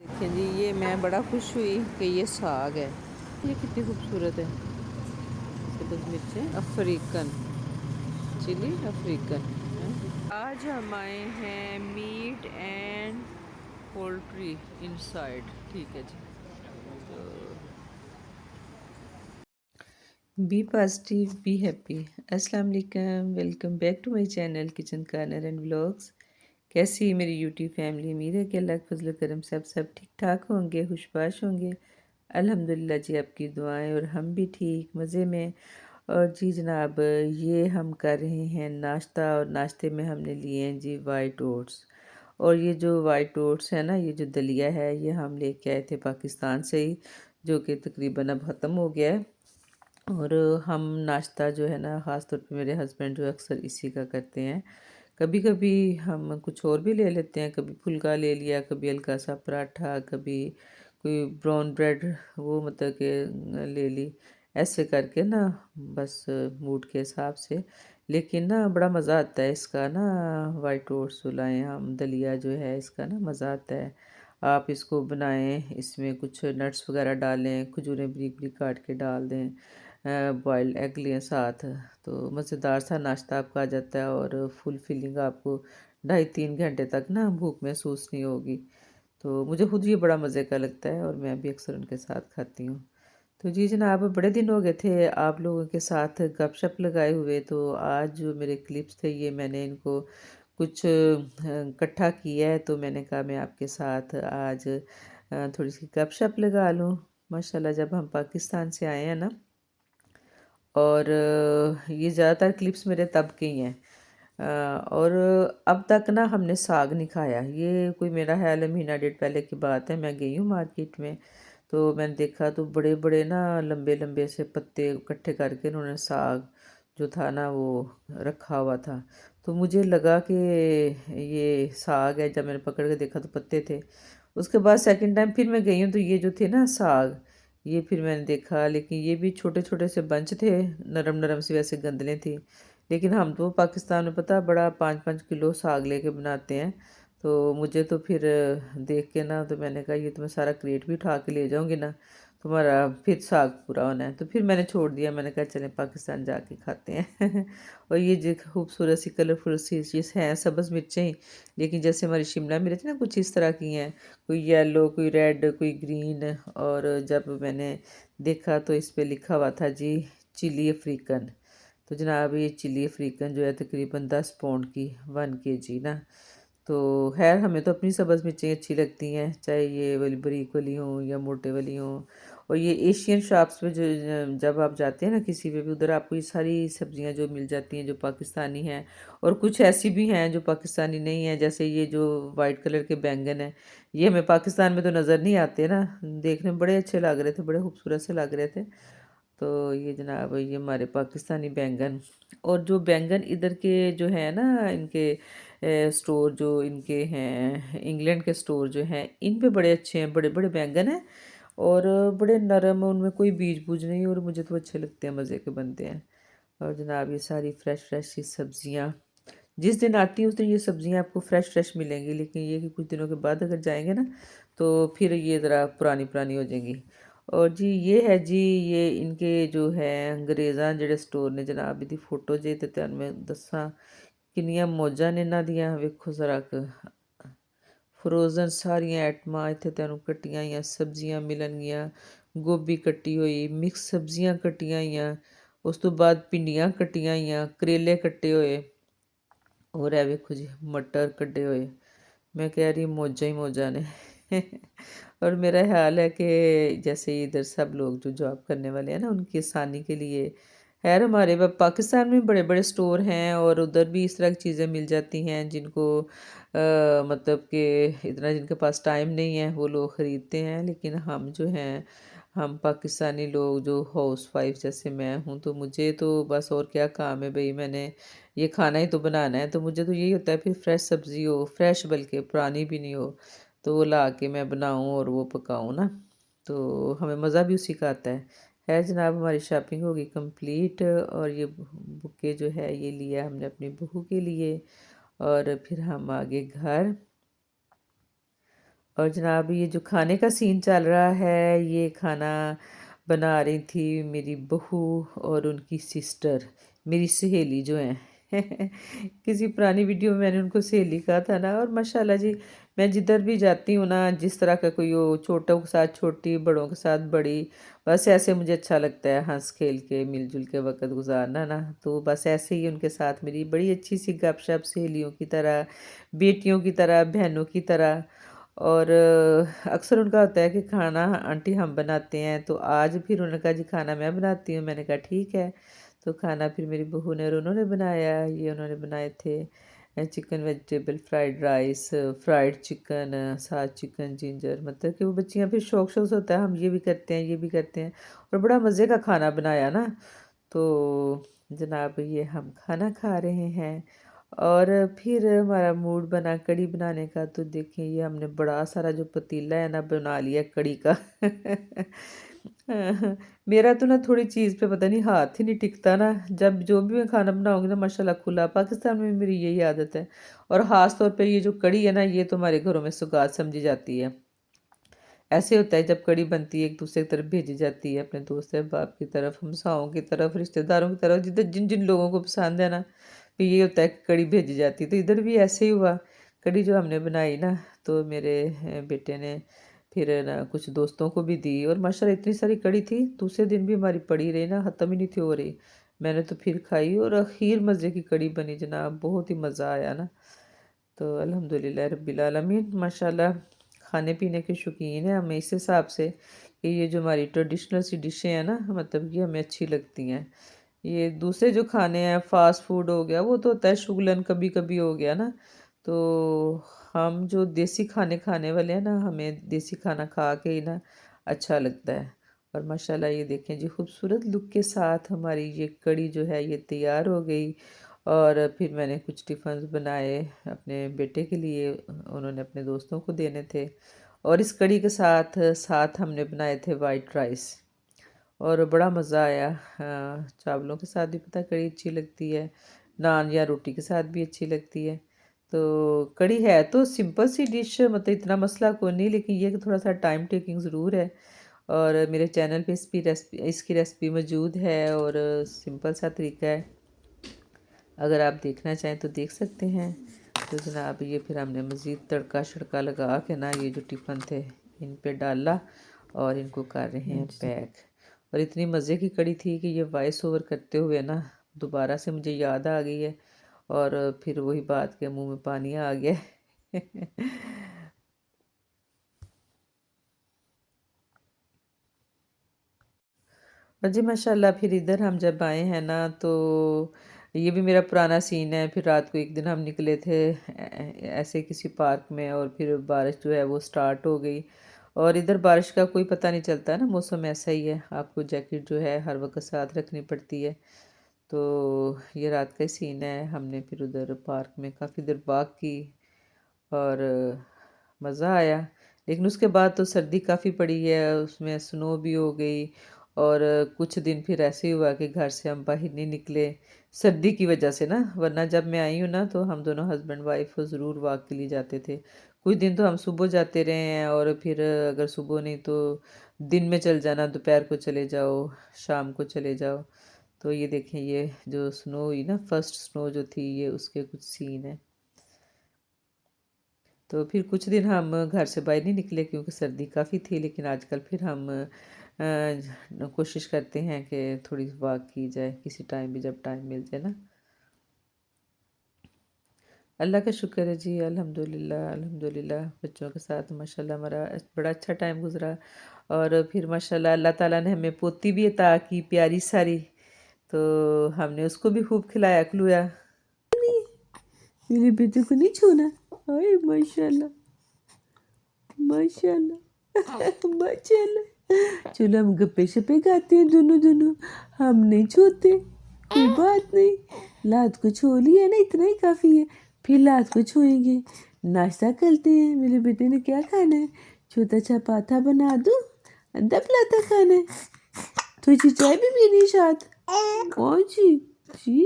देखिए जी, ये मैं बड़ा खुश हुई कि ये साग है। ये कितनी खूबसूरत है। सब्ज़ मिर्चें अफ्रीकन, चिली अफ्रीकन है। आज हम आए हैं मीट एंड पोल्ट्री इनसाइड। ठीक है जी। तो बी पॉजिटिव बी हैप्पी। अस्सलाम वालेकुम, welcome back to my channel kitchen corner and vlogs. कैसी है मेरी यूट्यूब फैमिली? उम्मीद है कि अल्लाह के फजल करम से आप सब ठीक ठाक होंगे, खुशबाश होंगे। अल्हम्दुलिल्लाह जी, आपकी दुआएं और हम भी ठीक मज़े में। और जी जनाब, ये हम कर रहे हैं नाश्ता, और नाश्ते में हमने लिए हैं जी वाइट ओट्स। और ये जो वाइट ओट्स है ना, ये जो दलिया है, ये हम लेके आए थे पाकिस्तान से ही, जो कि तकरीबन अब ख़त्म हो गया है। और हम नाश्ता जो है ना, ख़ास तौर पे मेरे हस्बैंड जो अक्सर इसी का करते हैं। कभी कभी हम कुछ और भी ले लेते हैं, कभी फुल्का ले लिया, कभी हल्का सा पराठा, कभी कोई ब्राउन ब्रेड, वो मतलब कि ले ली। ऐसे करके ना, बस मूड के हिसाब से। लेकिन ना बड़ा मज़ा आता है इसका ना, वाइट ओट्स लाए हम, दलिया जो है इसका ना मज़ा आता है। आप इसको बनाएं, इसमें कुछ नट्स वगैरह डालें, खजूरें बारीक बारीक काट के डाल दें, बॉयल्ड एग लें साथ, तो मज़ेदार सा नाश्ता आपका आ जाता है। और फुल फिलिंग आपको 2.5-3 घंटे तक ना भूख महसूस नहीं होगी। तो मुझे खुद ये बड़ा मज़े का लगता है, और मैं भी अक्सर उनके साथ खाती हूँ। तो जी जनाब, बड़े दिन हो गए थे आप लोगों के साथ गपशप लगाए हुए, तो आज जो मेरे क्लिप्स थे ये मैंने इनको कुछ इकट्ठा किया है, तो मैंने कहा मैं आपके साथ आज थोड़ी सी गपशप लगा लूँ। माशाल्लाह, जब हम पाकिस्तान से आए हैं ना, और ये ज़्यादातर क्लिप्स मेरे तब के ही हैं। और अब तक ना हमने साग नहीं खाया। ये कोई मेरा ख्याल है महीना डेढ़ पहले की बात है, मैं गई हूँ मार्केट में, तो मैंने देखा तो बड़े बड़े ना लंबे लंबे से पत्ते इकट्ठे करके उन्होंने साग जो था ना वो रखा हुआ था। तो मुझे लगा कि ये साग है। जब मैंने पकड़ के देखा तो पत्ते थे। उसके बाद सेकंड टाइम फिर मैं गई हूँ, तो ये जो थे ना साग, ये फिर मैंने देखा, लेकिन ये भी छोटे छोटे से बंच थे, नरम नरम सी वैसे गंदलें थी। लेकिन हम तो पाकिस्तान में पता बड़ा 5-5 किलो साग लेके बनाते हैं। तो मुझे तो फिर देख के ना, तो मैंने कहा ये तो मैं सारा क्रेट भी उठा के ले जाऊंगी ना, तुम्हारा फिर साग पूरा होना है। तो फिर मैंने छोड़ दिया, मैंने कहा चलें पाकिस्तान जाके खाते हैं। और ये जो खूबसूरत सी कलरफुल सी चीज़ हैं सब्ज़ मिर्चें ही, लेकिन जैसे हमारी शिमला मिर्च ना कुछ इस तरह की हैं, कोई येलो, कोई रेड, कोई ग्रीन। और जब मैंने देखा तो इस पे लिखा हुआ था जी चिली अफ्रीकन। तो जनाब, ये चिली अफ्रीकन जो है तकरीबन 10 पाउंड की, 1 kg ना। तो खैर, हमें तो अपनी सब्ज़ मिर्चें अच्छी लगती हैं, चाहे ये वाली बारीक वाली हों या मोटे वाली हों। और ये एशियन शॉप्स में जो जब आप जाते हैं ना किसी पे भी, उधर आपको ये सारी सब्जियां जो मिल जाती हैं जो पाकिस्तानी हैं। और कुछ ऐसी भी हैं जो पाकिस्तानी नहीं हैं, जैसे ये जो वाइट कलर के बैंगन हैं, ये हमें पाकिस्तान में तो नज़र नहीं आते ना। देखने में बड़े अच्छे लग रहे थे, बड़े खूबसूरत से लग रहे थे। तो ये जनाब, ये हमारे पाकिस्तानी बैंगन। और जो बैंगन इधर के जो है ना, इनके स्टोर जो इनके हैं, इंग्लैंड के स्टोर जो हैं, इन पे बड़े अच्छे हैं, बड़े बड़े बैंगन हैं। और बड़े नरम, उनमें कोई बीज बूज नहीं, और मुझे तो अच्छे लगते हैं, मज़े के बनते हैं। और जनाब, ये सारी फ़्रेश फ़्रेश सी सब्ज़ियाँ जिस दिन आती हैं उस दिन ये सब्ज़ियाँ आपको फ़्रेश फ़्रेश मिलेंगी, लेकिन ये कि कुछ दिनों के बाद अगर जाएंगे ना, तो फिर ये ज़रा पुरानी पुरानी हो जाएंगी। और जी ये है जी, ये इनके जो है अंग्रेज़ां ਜਿਹੜੇ स्टोर ने जनाब, ਇਹਦੀ फ़ोटो ਜੇ ਤੇ ਤੁਹਾਨੂੰ मैं ਦੱਸਾਂ ਕਿੰਨੀਆਂ ਮੌਜਾਂ ਨੇ ਇਹਨਾਂ ਦੀਆਂ। ਵੇਖੋ ਜ਼ਰਾ ਕੁ ਫਰੋਜ਼ਨ ਸਾਰੀਆਂ ਆਈਟਮਾਂ ਇੱਥੇ ਤੁਹਾਨੂੰ ਕੱਟੀਆਂ ਹੋਈਆਂ ਸਬਜ਼ੀਆਂ ਮਿਲਣਗੀਆਂ। ਗੋਭੀ ਕੱਟੀ ਹੋਈ, ਮਿਕਸ ਸਬਜ਼ੀਆਂ ਕੱਟੀਆਂ ਹੋਈਆਂ, ਉਸ ਤੋਂ ਬਾਅਦ ਭਿੰਡੀਆਂ ਕੱਟੀਆਂ ਹੋਈਆਂ, ਕਰੇਲੇ ਕੱਟੇ ਹੋਏ। और है वेखो जी मटर कटे हुए। मैं कह रही मौजा ही मौजा ने। और मेरा ख्याल है कि जैसे इधर सब लोग जो जॉब करने वाले हैं ना, उनकी आसानी के लिए, खैर हमारे पाकिस्तान में बड़े बड़े स्टोर हैं, और उधर भी इस तरह की चीज़ें मिल जाती हैं जिनको मतलब कि इतना जिनके पास टाइम नहीं है वो लोग ख़रीदते हैं। लेकिन हम जो हैं, हम पाकिस्तानी लोग जो हाउस वाइफ जैसे मैं हूँ, तो मुझे तो बस और क्या काम है भाई, मैंने ये खाना ही तो बनाना है। तो मुझे तो यही होता है फिर फ्रेश सब्ज़ी हो, फ्रेश बल्कि पुरानी भी नहीं हो, तो वो ला के मैं बनाऊँ और वो पकाऊँ ना, तो हमें मज़ा भी उसी का आता है। खैर जनाब, हमारी शॉपिंग होगी कंप्लीट, और ये बुके जो है ये लिया हमने अपनी बहू के लिए। और फिर हम आगे घर। और जनाब ये जो खाने का सीन चल रहा है, ये खाना बना रही थी मेरी बहू और उनकी सिस्टर, मेरी सहेली जो हैं। किसी पुरानी वीडियो में मैंने उनको सहेली कहा था ना। और माशाल्लाह जी, मैं जिधर भी जाती हूँ ना, जिस तरह का कोई हो, छोटों के साथ छोटी, बड़ों के साथ बड़ी, बस ऐसे मुझे अच्छा लगता है हंस खेल के मिलजुल के वक्त गुजारना ना। तो बस ऐसे ही उनके साथ मेरी बड़ी अच्छी सी गपशप, सहेलियों की तरह, बेटियों की तरह, बहनों की तरह। और अक्सर उनका होता है कि खाना आंटी हम बनाते हैं, तो आज फिर उन्होंने कहा जी खाना मैं बनाती हूँ। मैंने कहा ठीक है। तो खाना फिर मेरी बहू ने और उन्होंने बनाया। ये उन्होंने बनाए थे chicken vegetable fried rice, fried chicken, साथ चिकन जिंजर। मतलब कि वो बच्चियाँ फिर शौक शौक से होता है हम ये भी करते हैं, ये भी करते हैं। और बड़ा मज़े का खाना बनाया ना। तो जनाब ये हम खाना खा रहे हैं। और फिर हमारा मूड बना कड़ी बनाने का। तो देखें ये हमने बड़ा सारा जो पतीला है ना बना लिया कड़ी का। मेरा तो ना थोड़ी चीज़ पे पता नहीं हाथ ही नहीं टिकता ना। जब जो भी मैं खाना बनाऊंगी ना, माशाल्लाह खुला, पाकिस्तान में मेरी यही आदत है। और ख़ास तौर पे ये जो कड़ी है ना, ये तो हमारे घरों में सौगात समझी जाती है। ऐसे होता है जब कड़ी बनती है, एक दूसरे की तरफ भेजी जाती है, अपने दोस्त अहबाब की तरफ, हमसाओं की तरफ, रिश्तेदारों की तरफ, जिधर जिन जिन लोगों को पसंद है ना, फिर ये होता है कि कड़ी भेजी जाती है। तो इधर भी ऐसे ही हुआ। कड़ी जो हमने बनाई ना, तो मेरे बेटे ने फिर ना कुछ दोस्तों को भी दी। और माशाल्लाह इतनी सारी कड़ी थी, दूसरे दिन भी हमारी पड़ी रही ना, ख़त्म ही नहीं थी हो रही। मैंने तो फिर खाई और आखिर मज़े की कड़ी बनी जनाब, बहुत ही मज़ा आया ना। तो अल्हम्दुलिल्लाह रब्बिल आलमीन, माशाल्लाह खाने पीने के शौकीन हैं हमें इस हिसाब से कि ये जो हमारी ट्रेडिशनल सी डिशें हैं ना, मतलब ये हमें अच्छी लगती हैं। ये दूसरे जो खाने हैं, फास्ट फूड हो गया, वो तो होता है शुगलन, कभी कभी हो गया ना। तो हम जो देसी खाने खाने वाले हैं ना, हमें देसी खाना खा के ही ना अच्छा लगता है। और माशाल्लाह ये देखें जी, खूबसूरत लुक के साथ हमारी ये कड़ी जो है ये तैयार हो गई। और फिर मैंने कुछ टिफ़िन्स बनाए अपने बेटे के लिए, उन्होंने अपने दोस्तों को देने थे। और इस कड़ी के साथ साथ हमने बनाए थे वाइट राइस, और बड़ा मज़ा आया। चावलों के साथ भी पता है कड़ी अच्छी लगती है, नान या रोटी के साथ भी अच्छी लगती है। तो कड़ी है तो सिंपल सी डिश, मतलब इतना मसला कोई नहीं, लेकिन ये कि थोड़ा सा टाइम टेकिंग ज़रूर है। और मेरे चैनल पे इसकी रेसिपी मौजूद है, और सिंपल सा तरीका है, अगर आप देखना चाहें तो देख सकते हैं। तो जनाब ये फिर हमने मज़ीद तड़का शड़का लगा के ना, ये जो टिफ़िन थे इन पे डाला और इनको कर रहे हैं पैक। और इतनी मज़े की कड़ी थी कि ये वॉइस ओवर करते हुए ना दोबारा से मुझे याद आ गई है। और फिर वही बात के मुंह में पानी आ गया। और जी माशाल्लाह फिर इधर हम जब आए हैं ना, तो ये भी मेरा पुराना सीन है। फिर रात को एक दिन हम निकले थे ऐसे किसी पार्क में, और फिर बारिश जो है वो स्टार्ट हो गई। और इधर बारिश का कोई पता नहीं चलता ना, मौसम ऐसा ही है, आपको जैकेट जो है हर वक्त साथ रखनी पड़ती है। तो ये रात का ही सीन है। हमने फिर उधर पार्क में काफ़ी देर वॉक की, और मज़ा आया। लेकिन उसके बाद तो सर्दी काफ़ी पड़ी है, उसमें स्नो भी हो गई। और कुछ दिन फिर ऐसे ही हुआ कि घर से हम बाहर नहीं निकले सर्दी की वजह से ना। वरना जब मैं आई हूँ ना, तो हम दोनों हस्बैंड वाइफ ज़रूर वॉक के लिए जाते थे। कुछ दिन तो हम सुबह जाते रहे हैं, और फिर अगर सुबह नहीं तो दिन में चल जाना, दोपहर को चले जाओ, शाम को चले जाओ। तो ये देखें, ये जो स्नो हुई ना, फर्स्ट स्नो जो थी, ये उसके कुछ सीन है। तो फिर कुछ दिन हम घर से बाहर नहीं निकले क्योंकि सर्दी काफ़ी थी। लेकिन आजकल फिर हम कोशिश करते हैं कि थोड़ी वॉक की जाए किसी टाइम भी, जब टाइम मिल जाए ना। अल्लाह का शुक्र है जी, अल्हम्दुलिल्लाह अल्हम्दुलिल्लाह। बच्चों के साथ माशाल्लाह हमारा बड़ा अच्छा टाइम गुजरा। और फिर माशाल्लाह अल्लाह ताला ने हमें पोती भी अता की प्यारी सारी। तो हमने उसको भी खूब खिलाया खिलूया। मेरे बेटे को नहीं छूना। हाय माशाल्लाह माशाल्लाह। माशाल्लाह। चलो हम गप्पे शप्पे खाते हैं दोनों दोनों, हम नहीं छूते, कोई बात नहीं। लात को छू लिया ना, इतना ही काफ़ी है। फिर लात को छुएंगे, नाश्ता करते हैं। मेरे बेटे ने क्या खाना है? छोटा सा पाथा बना दूँ, अद्धा पराठा खाना है। थोड़ी सी चाय भी पीनी साथ। कौन सी? जी